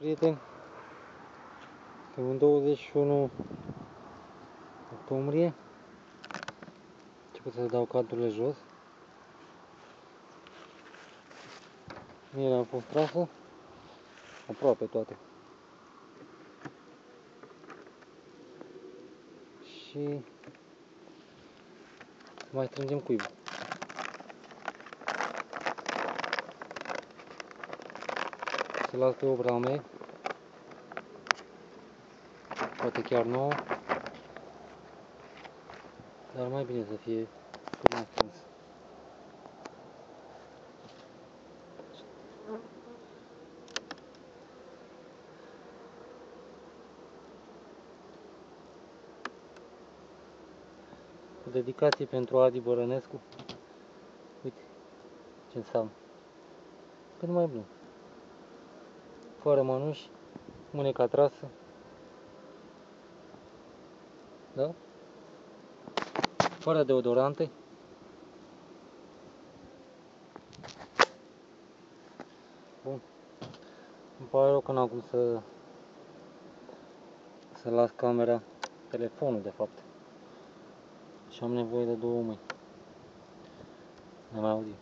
Prieteni, în 21 octombrie început să dau canturile jos. Mierea a fost trasă, aproape toate. Și mai strângem cuibul. Să las pe 8 rame, poate chiar 9, dar mai bine să fie cât mai strâns. Cu dedicație pentru Adi Bărănescu. Uite ce înseamnă. Cât mai bun. Fără mănuși, mâneca trasă. Da? Fără deodorante. Bun. Îmi pare rău că n-am cum să las camera, telefonul de fapt. Și am nevoie de 2 mâini. Ne mai auzim.